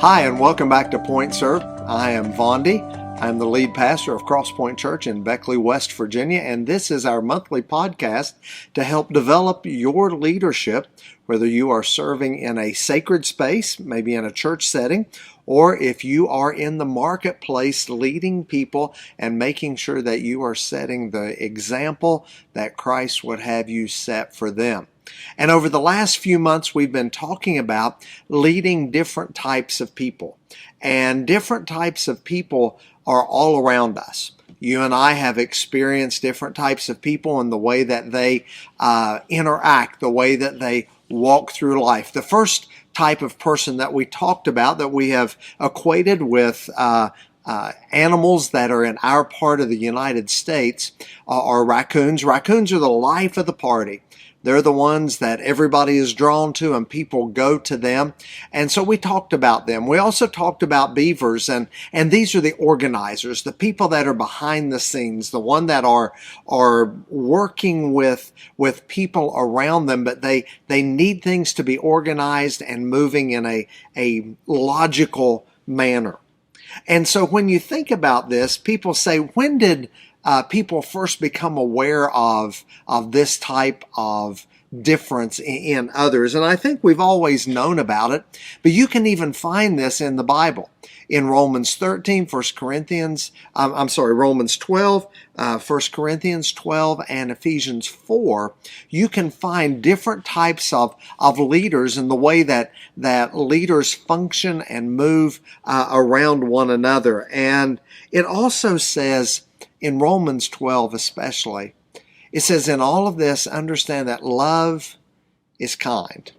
Hi, and welcome back to Point Serve. I am Vondi. I'm the lead pastor of Cross Point Church in Beckley, West Virginia, and this is our monthly podcast to help develop your leadership, whether you are serving in a sacred space, maybe in a church setting, or if you are in the marketplace leading people and making sure that you are setting the example that Christ would have you set for them. And over the last few months, we've been talking about leading different types of people. And different types of people are all around us. You and I have experienced different types of people and the way that they interact, the way that they walk through life. The first type of person that we talked about, that we have equated with animals that are in our part of the United States, are raccoons. Raccoons are the life of the party. They're the ones that everybody is drawn to and people go to them. And so we talked about them. We also talked about beavers, and these are the organizers, the people that are behind the scenes, the one that are working with people around them, but they need things to be organized and moving in a logical manner. And so when you think about this, people say, when did people first become aware of this type of difference in others? And I think we've always known about it, but you can even find this in the Bible. In Romans 13, Romans 12, 1 Corinthians 12, and Ephesians 4, you can find different types of leaders and the way that leaders function and move around one another. And it also says, in Romans 12 especially, it says, in all of this, understand that love is kind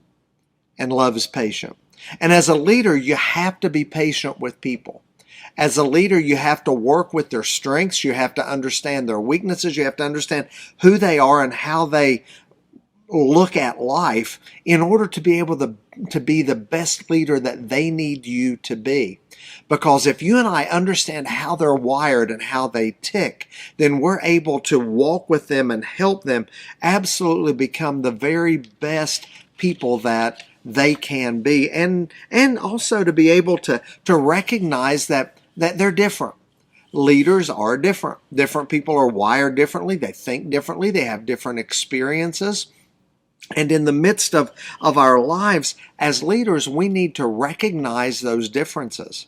and love is patient. And as a leader, you have to be patient with people. As a leader, you have to work with their strengths. You have to understand their weaknesses. You have to understand who they are and how they look at life in order to be able to be the best leader that they need you to be. Because if you and I understand how they're wired and how they tick, then we're able to walk with them and help them absolutely become the very best people that they can be. And also to be able to recognize that they're different. Leaders are different. Different people are wired differently. They think differently. They have different experiences. And in the midst of our lives as leaders, we need to recognize those differences.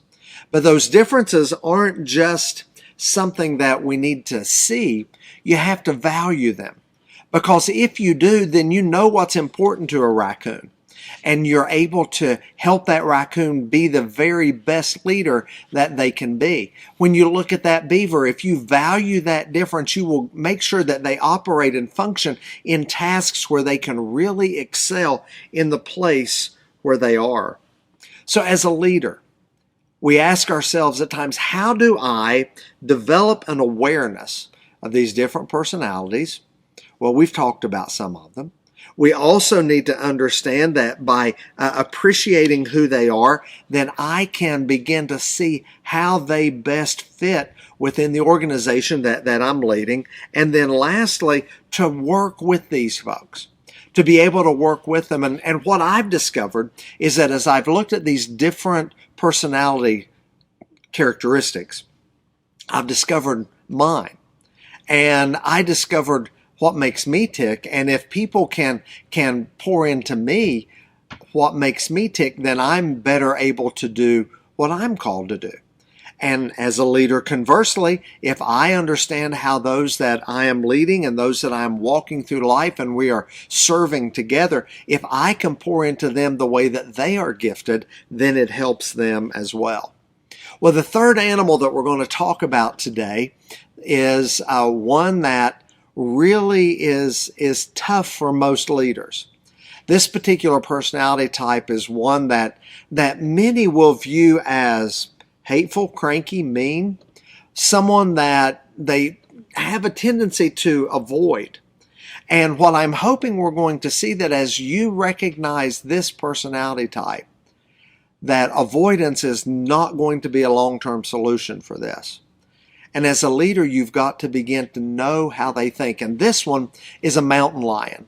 But those differences aren't just something that we need to see. You have to value them. Because if you do, then you know what's important to a raccoon. And you're able to help that raccoon be the very best leader that they can be. When you look at that beaver, if you value that difference, you will make sure that they operate and function in tasks where they can really excel in the place where they are. So as a leader, we ask ourselves at times, how do I develop an awareness of these different personalities? Well, we've talked about some of them. We also need to understand that by appreciating who they are, then I can begin to see how they best fit within the organization that I'm leading. And then lastly, to work with these folks, to be able to work with them. And what I've discovered is that as I've looked at these different personality characteristics, I've discovered mine. And I discovered what makes me tick. And if people can pour into me what makes me tick, then I'm better able to do what I'm called to do. And as a leader, conversely, if I understand how those that I am leading and those that I'm walking through life and we are serving together, if I can pour into them the way that they are gifted, then it helps them as well. Well, the third animal that we're going to talk about today is one that really is tough for most leaders. This particular personality type is one that many will view as hateful, cranky, mean, someone that they have a tendency to avoid. And what I'm hoping we're going to see, that as you recognize this personality type, that avoidance is not going to be a long-term solution for this. And as a leader, you've got to begin to know how they think. And this one is a mountain lion.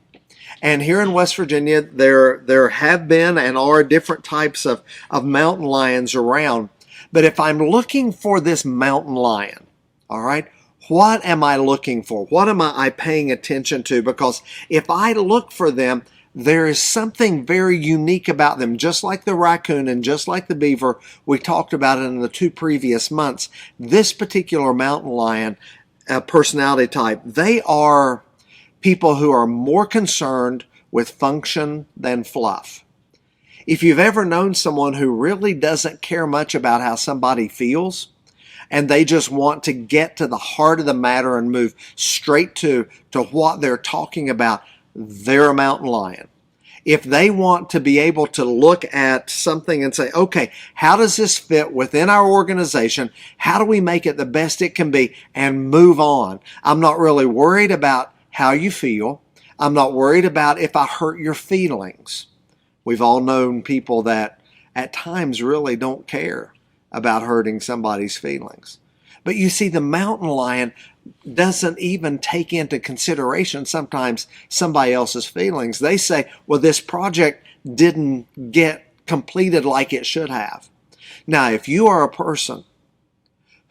And here in West Virginia, there have been and are different types of mountain lions around. But if I'm looking for this mountain lion, all right, what am I looking for? What am I paying attention to? Because if I look for them, there is something very unique about them. Just like the raccoon and just like the beaver, we talked about it in the 2 previous months. This particular mountain lion personality type, they are people who are more concerned with function than fluff. If you've ever known someone who really doesn't care much about how somebody feels, and they just want to get to the heart of the matter and move straight to what they're talking about, they're a mountain lion. If they want to be able to look at something and say, okay, how does this fit within our organization? How do we make it the best it can be and move on? I'm not really worried about how you feel. I'm not worried about if I hurt your feelings. We've all known people that at times really don't care about hurting somebody's feelings. But you see, the mountain lion doesn't even take into consideration sometimes somebody else's feelings. They say, well, this project didn't get completed like it should have. Now, if you are a person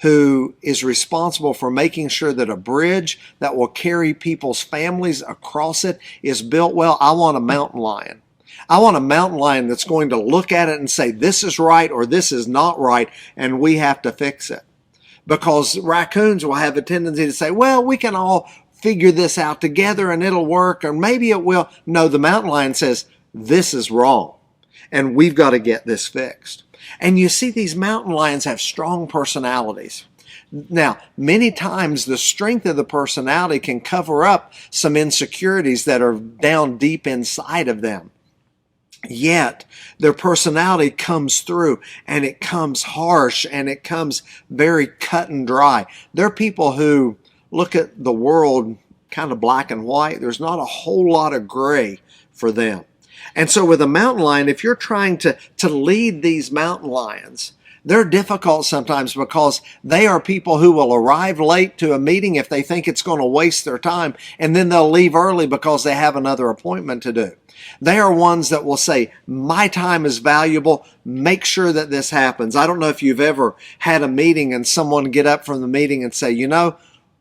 who is responsible for making sure that a bridge that will carry people's families across it is built well, I want a mountain lion. I want a mountain lion that's going to look at it and say, this is right or this is not right, and we have to fix it. Because raccoons will have a tendency to say, well, we can all figure this out together and it'll work, or maybe it will. No, the mountain lion says, this is wrong, and we've got to get this fixed. And you see, these mountain lions have strong personalities. Now, many times the strength of the personality can cover up some insecurities that are down deep inside of them. Yet their personality comes through, and it comes harsh, and it comes very cut and dry. They're people who look at the world kind of black and white. There's not a whole lot of gray for them. And so with a mountain lion, if you're trying to lead these mountain lions, they're difficult sometimes because they are people who will arrive late to a meeting if they think it's going to waste their time, and then they'll leave early because they have another appointment to do. They are ones that will say, my time is valuable, make sure that this happens. I don't know if you've ever had a meeting and someone get up from the meeting and say, you know,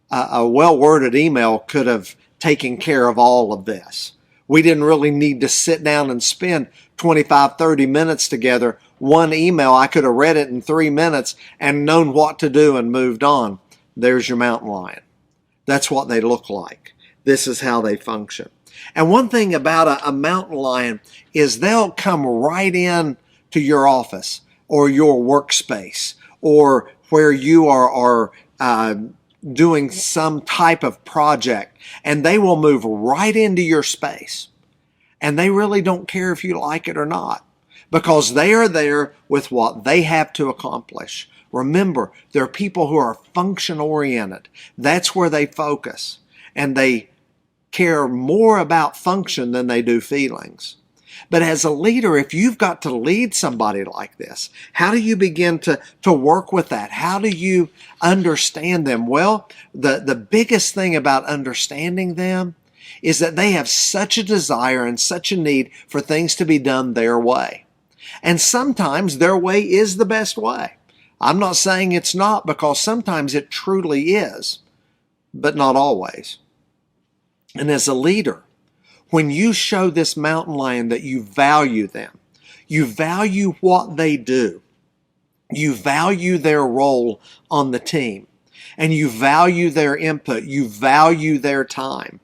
a well-worded email could have taken care of all of this. We didn't really need to sit down and spend 25, 30 minutes together. One email, I could have read it in 3 minutes and known what to do and moved on. There's your mountain lion. That's what they look like. This is how they function. And one thing about a mountain lion is they'll come right in to your office or your workspace or where you are doing some type of project, and they will move right into your space. And they really don't care if you like it or not, because they are there with what they have to accomplish. Remember, they're people who are function-oriented. That's where they focus, and they care more about function than they do feelings. But as a leader, if you've got to lead somebody like this, how do you begin to work with that? How do you understand them? Well, the biggest thing about understanding them is that they have such a desire and such a need for things to be done their way. And sometimes their way is the best way. I'm not saying it's not, because sometimes it truly is, but not always. And as a leader, when you show this mountain lion that you value them, you value what they do, you value their role on the team, and you value their input, you value their time.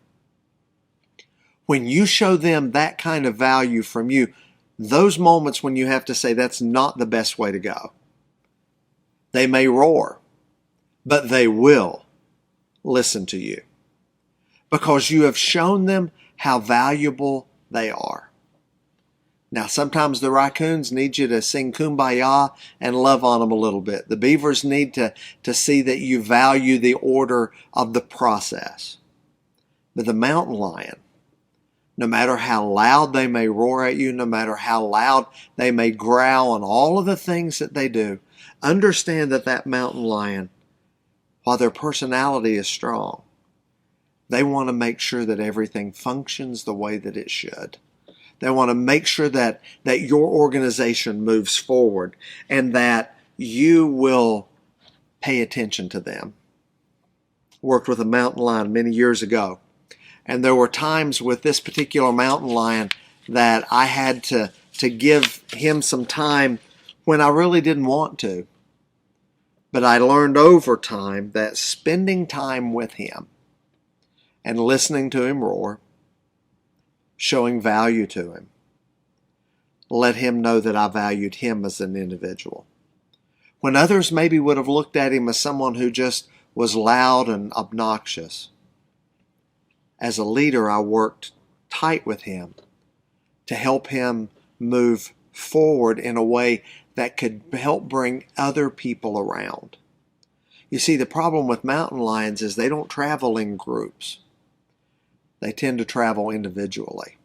When you show them that kind of value from you, those moments when you have to say that's not the best way to go, they may roar, but they will listen to you, because you have shown them how valuable they are. Now, sometimes the raccoons need you to sing Kumbaya and love on them a little bit. The beavers need to see that you value the order of the process. But the mountain lion, no matter how loud they may roar at you, no matter how loud they may growl and all of the things that they do, understand that that mountain lion, while their personality is strong, they want to make sure that everything functions the way that it should. They want to make sure that your organization moves forward and that you will pay attention to them. Worked with a mountain lion many years ago, and there were times with this particular mountain lion that I had to give him some time when I really didn't want to. But I learned over time that spending time with him and listening to him roar, showing value to him, let him know that I valued him as an individual. When others maybe would have looked at him as someone who just was loud and obnoxious, as a leader, I worked tight with him to help him move forward in a way that could help bring other people around. You see, the problem with mountain lions is they don't travel in groups. They tend to travel individually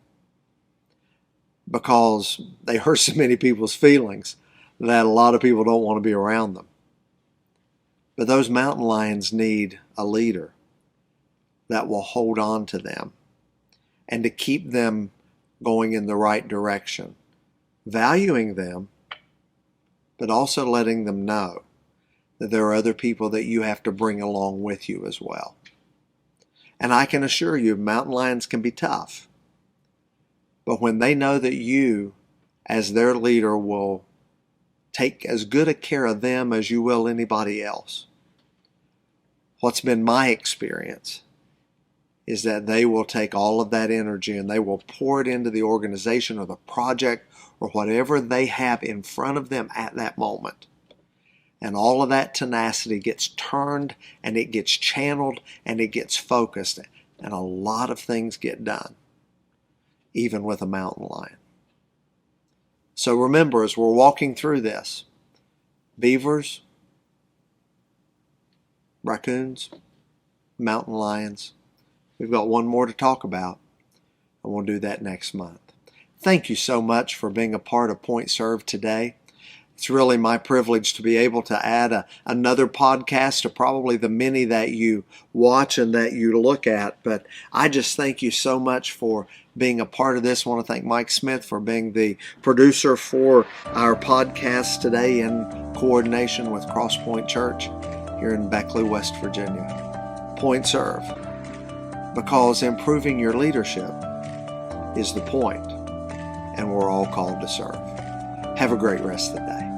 because they hurt so many people's feelings that a lot of people don't want to be around them. But those mountain lions need a leader that will hold on to them and to keep them going in the right direction, valuing them, but also letting them know that there are other people that you have to bring along with you as well. And I can assure you, mountain lions can be tough. But when they know that you, as their leader, will take as good a care of them as you will anybody else, what's been my experience is that they will take all of that energy and they will pour it into the organization or the project or whatever they have in front of them at that moment. And all of that tenacity gets turned and it gets channeled and it gets focused. And a lot of things get done, even with a mountain lion. So remember, as we're walking through this, beavers, raccoons, mountain lions, we've got one more to talk about, and we'll do that next month. Thank you so much for being a part of Point Serve today. It's really my privilege to be able to add another podcast to probably the many that you watch and that you look at. But I just thank you so much for being a part of this. I want to thank Mike Smith for being the producer for our podcast today in coordination with Crosspoint Church here in Beckley, West Virginia. Point Serve, because improving your leadership is the point, and we're all called to serve. Have a great rest of the day.